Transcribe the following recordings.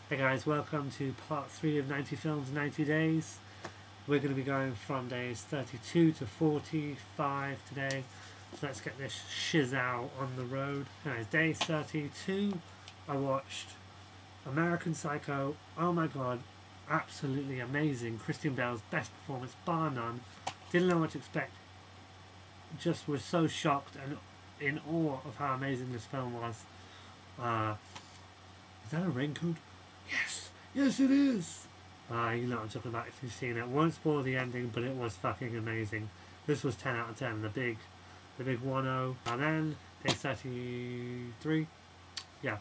Hey guys, welcome to part 3 of 90 Films 90 Days. We're going to be going from days 32 to 45 today. So let's get this shizow on the road. Anyways, day 32, I watched American Psycho. Oh my god, absolutely amazing. Christian Bale's best performance, bar none. Didn't know what to expect. Just was so shocked and in awe of how amazing this film was. Is that a raincoat? Yes! Yes it is! You know what I'm talking about if you've seen it. Won't spoil the ending, but it was fucking amazing. This was 10 out of 10, the big 1-0. And then, day 33, yeah,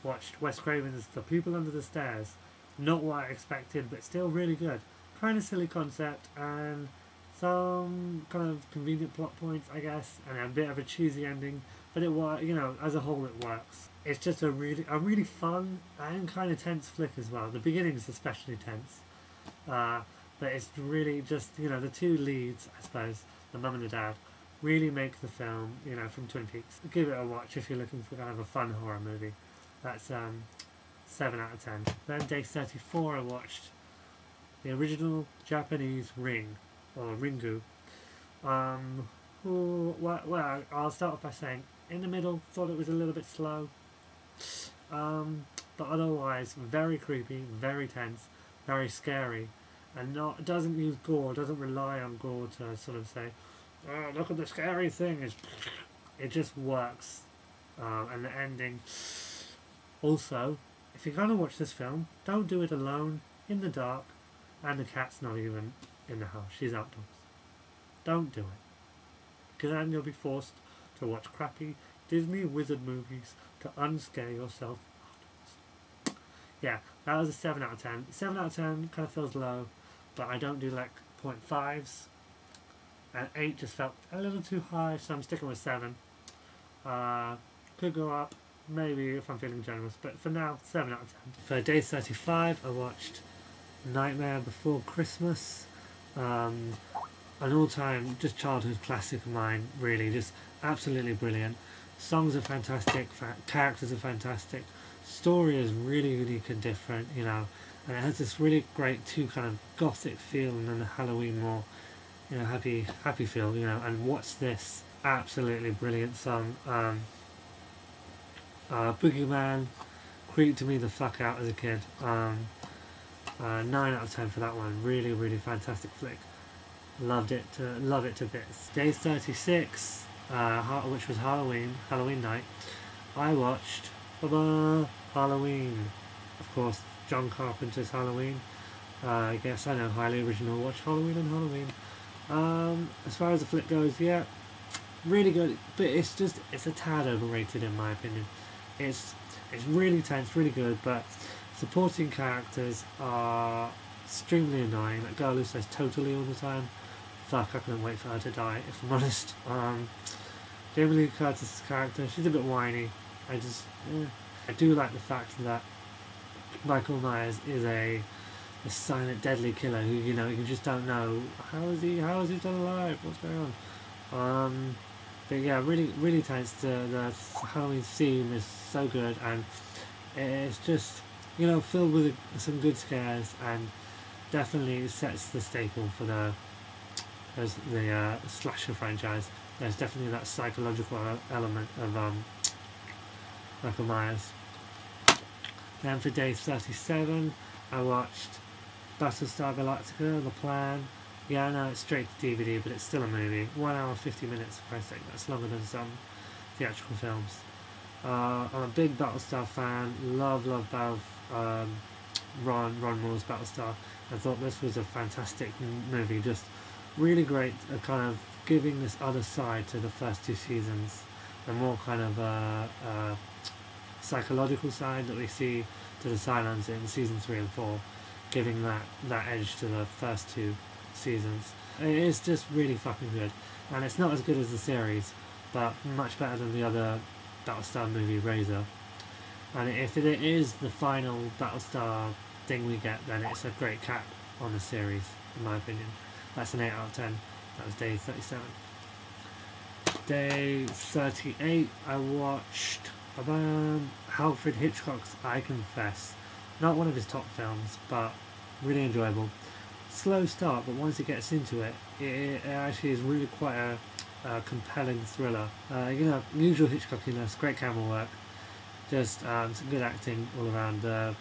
watched Wes Craven's The People Under the Stairs. Not what I expected, but still really good. Kind of silly concept, and some kind of convenient plot points, I guess, and a bit of a cheesy ending, but it was, you know, as a whole it works. It's just a really fun and kind of tense flick as well. The beginning is especially tense, but it's really just, you know, the two leads, I suppose, the mum and the dad, really make the film, you know, from Twin Peaks. Give it a watch if you're looking for kind of a fun horror movie. That's 7 out of 10. Then day 34 I watched the original Japanese Ring, or Ringu. Well, I'll start off by saying, in the middle, thought it was a little bit slow. But otherwise, very creepy, very tense, very scary, and doesn't use gore, doesn't rely on gore to sort of say, oh, look at the scary thing. It just works. And the ending. Also, if you're going to watch this film, don't do it alone, in the dark, and the cat's not even in the house. She's outdoors. Don't do it. Because then you'll be forced to watch crappy Disney wizard movies to unscare yourself afterwards. Yeah, that was a 7 out of 10. 7 out of 10 kind of feels low, but I don't do like 0.5s. And 8 just felt a little too high, so I'm sticking with 7. Could go up, maybe if I'm feeling generous, but for now, 7 out of 10. For day 35, I watched Nightmare Before Christmas. An all-time, just childhood classic of mine, really, just absolutely brilliant. Songs are fantastic, characters are fantastic, story is really unique and different, you know, and it has this really great too kind of gothic feel, and then the Halloween more, you know, happy feel, you know. And What's This? Absolutely brilliant song. Boogeyman creeped me the fuck out as a kid. 9 out of 10 for that one. Really fantastic flick. Love it to bits. Day 36, which was Halloween night, I watched Halloween. Of course, John Carpenter's Halloween. I guess I know, highly original. Watch Halloween and Halloween. As far as the flick goes, yeah, really good, but it's a tad overrated in my opinion. It's really tense, really good, but supporting characters are extremely annoying. That girl who says totally all the time. Fuck, I couldn't wait for her to die, if I'm honest. Jamie Lee Curtis's character, she's a bit whiny. I do like the fact that Michael Myers is a silent, deadly killer who, you know, you just don't know how is he still alive? What's going on? But yeah, really tense. The Halloween theme is so good, and it's just, you know, filled with some good scares, and definitely sets the staple for the slasher franchise. There's definitely that psychological element of Michael Myers. Then for day 37, I watched Battlestar Galactica: The Plan. Yeah, I know it's straight to DVD, but it's still a movie. 1 hour 50 minutes, for Christ's sake. That's longer than some theatrical films. I'm a big Battlestar fan. Love Ron Moore's Battlestar. I thought this was a fantastic movie. Just really great, kind of giving this other side to the first 2 seasons. The more kind of psychological side that we see to the Cylons in season 3 and 4, giving that edge to the first 2 seasons. It is just really fucking good, and it's not as good as the series, but much better than the other Battlestar movie, Razor. And if it is the final Battlestar thing we get, then it's a great cap on the series, in my opinion. That's an 8 out of 10. That was day 37. Day 38, I watched Alfred Hitchcock's I Confess. Not one of his top films, but really enjoyable. Slow start, but once it gets into it, it actually is really quite a compelling thriller. Usual Hitchcockiness, great camera work, just some good acting all around. The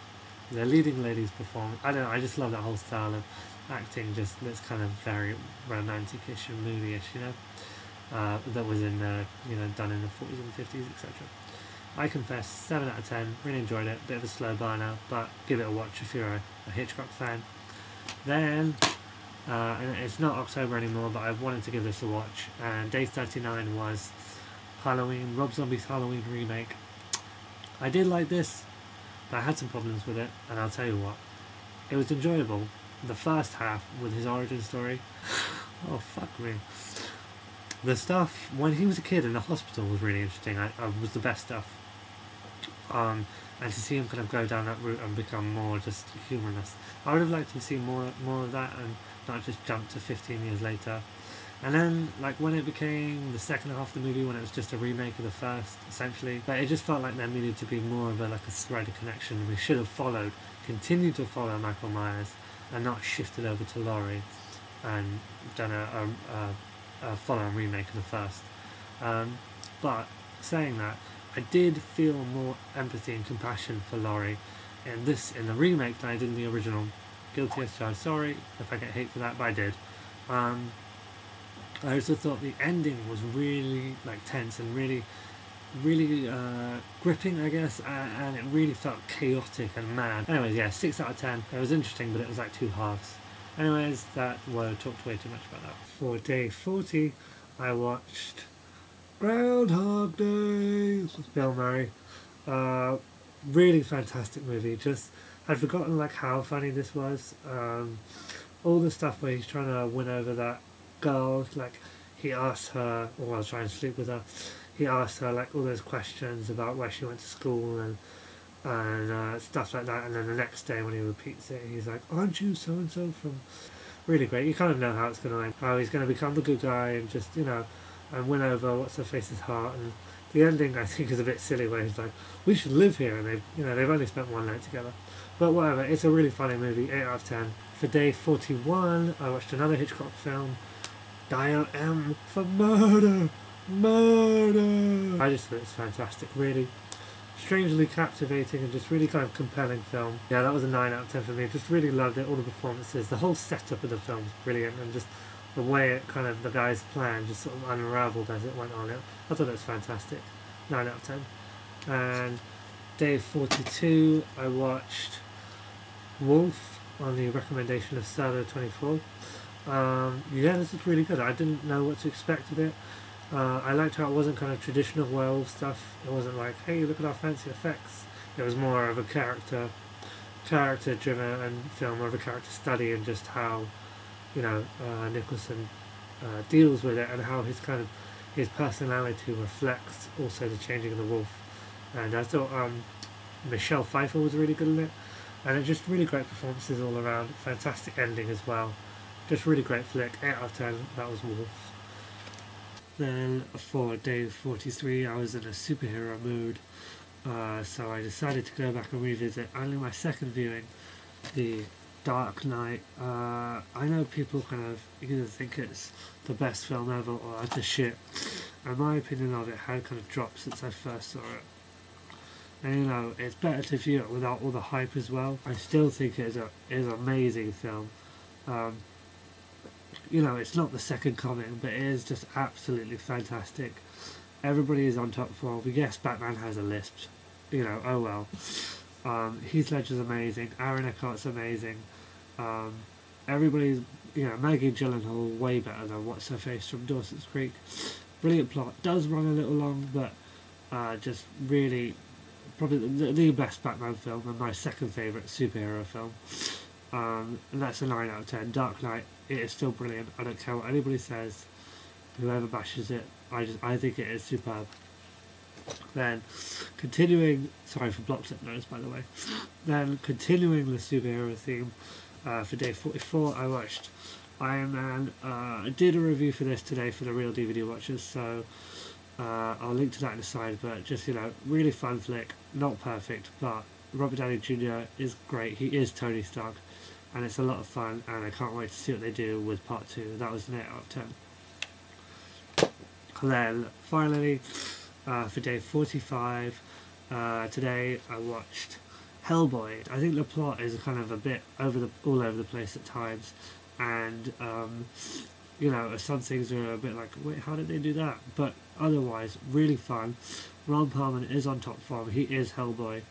leading lady's performance, I don't know, I just love that whole style of acting, just that's kind of very romantic-ish and movie-ish, that was done in the 40s and 50s, etc. I confess, 7 out of 10, really enjoyed it, bit of a slow burner, but give it a watch if you're a Hitchcock fan. Then, and it's not October anymore, but I wanted to give this a watch, and day 39 was Halloween, Rob Zombie's Halloween remake. I did like this, but I had some problems with it, and I'll tell you what, it was enjoyable. The first half with his origin story, oh fuck me. The stuff when he was a kid in the hospital was really interesting. Was the best stuff. And to see him kind of go down that route and become more just humorless. I would have liked to see more of that and not just jump to 15 years later. And then, like, when it became the second half of the movie, when it was just a remake of the first, essentially, but it just felt like there needed to be more of a thread of connection. We should have continued to follow Michael Myers, and not shifted over to Laurie and done a follow-on remake of the first. But saying that, I did feel more empathy and compassion for Laurie in the remake than I did in the original. Guilty as charged. Sorry if I get hate for that, but I did. I also thought the ending was really tense and really gripping, I guess, and it really felt chaotic and mad. Anyways, yeah, 6 out of 10. It was interesting, but it was like two halves. Anyways, I talked way too much about that. For day 40, I watched Groundhog Day with Bill Murray. Really fantastic movie. Just, I'd forgotten how funny this was. All the stuff where he's trying to win over that girl, he asked her, or I was trying to sleep with her, he asked her all those questions about where she went to school and stuff like that, and then the next day when he repeats it, he's like, aren't you so and so from... Really great. You kind of know how it's going to end, how he's going to become the good guy and just and win over what's her face's heart. And the ending, I think, is a bit silly, where he's like, we should live here, and they've only spent one night together, but whatever. It's a really funny movie. 8 out of 10. For day 41, I watched another Hitchcock film, Dial M for Murder. I just thought it's fantastic, really strangely captivating and just really kind of compelling film. Yeah, that was a 9 out of 10 for me. Just really loved it, all the performances, the whole setup of the film was brilliant, and just the way it kind of, the guy's plan just sort of unravelled as it went on. I thought it was fantastic. 9 out of 10. And day 42, I watched Wolf on the recommendation of Salo24. Yeah, this is really good. I didn't know what to expect of it. I liked how it wasn't kind of traditional werewolf stuff. It wasn't like, hey, look at our fancy effects. It was more of a character driven film, more of a character study, and just how Nicholson deals with it, and how his personality reflects also the changing of the wolf. And I thought Michelle Pfeiffer was really good in it, and it's just really great performances all around. Fantastic ending as well. Just really great flick. 8 out of 10. That was Wolf. Then for day 43, I was in a superhero mood, so I decided to go back and revisit only my second viewing, The Dark Knight. I know people kind of either think it's the best film ever or utter shit, and my opinion of it had kind of dropped since I first saw it. And it's better to view it without all the hype as well. I still think it is an amazing film. It's not the second coming, but it is just absolutely fantastic. Everybody is on top form. Yes, Batman has a lisp. Oh well. Heath Ledger's amazing. Aaron Eckhart's amazing. Everybody's, Maggie Gyllenhaal way better than What's Her Face from Dawson's Creek. Brilliant plot. Does run a little long, but just really probably the best Batman film and my second favourite superhero film. And that's a 9 out of 10. Dark Knight, it is still brilliant. I don't care what anybody says, whoever bashes it, I think it is superb. Then continuing, sorry for block tip notes by the way, then continuing the superhero theme, for day 44 I watched Iron Man. I did a review for this today for the real DVD watchers, so I'll link to that in the side, but just really fun flick, not perfect, but Robert Downey Jr. is great. He is Tony Stark, and it's a lot of fun, and I can't wait to see what they do with part 2. That was an 8 out of 10. And then finally, for day 45, today I watched Hellboy. I think the plot is kind of a bit all over the place at times, and you know, some things are a bit like, wait, how did they do that? But otherwise, really fun. Ron Perlman is on top form. He is Hellboy.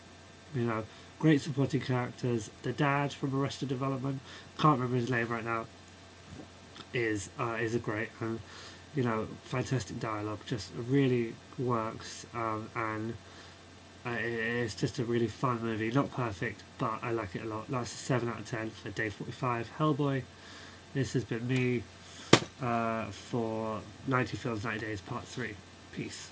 You know, great supporting characters. The dad from Arrested Development, can't remember his name right now, is a great, and you know, fantastic dialogue. Just really works, and it's just a really fun movie. Not perfect, but I like it a lot. That's a 7 out of 10 for day 45. Hellboy. This has been me for 90 Films 90 Days Part 3. Peace.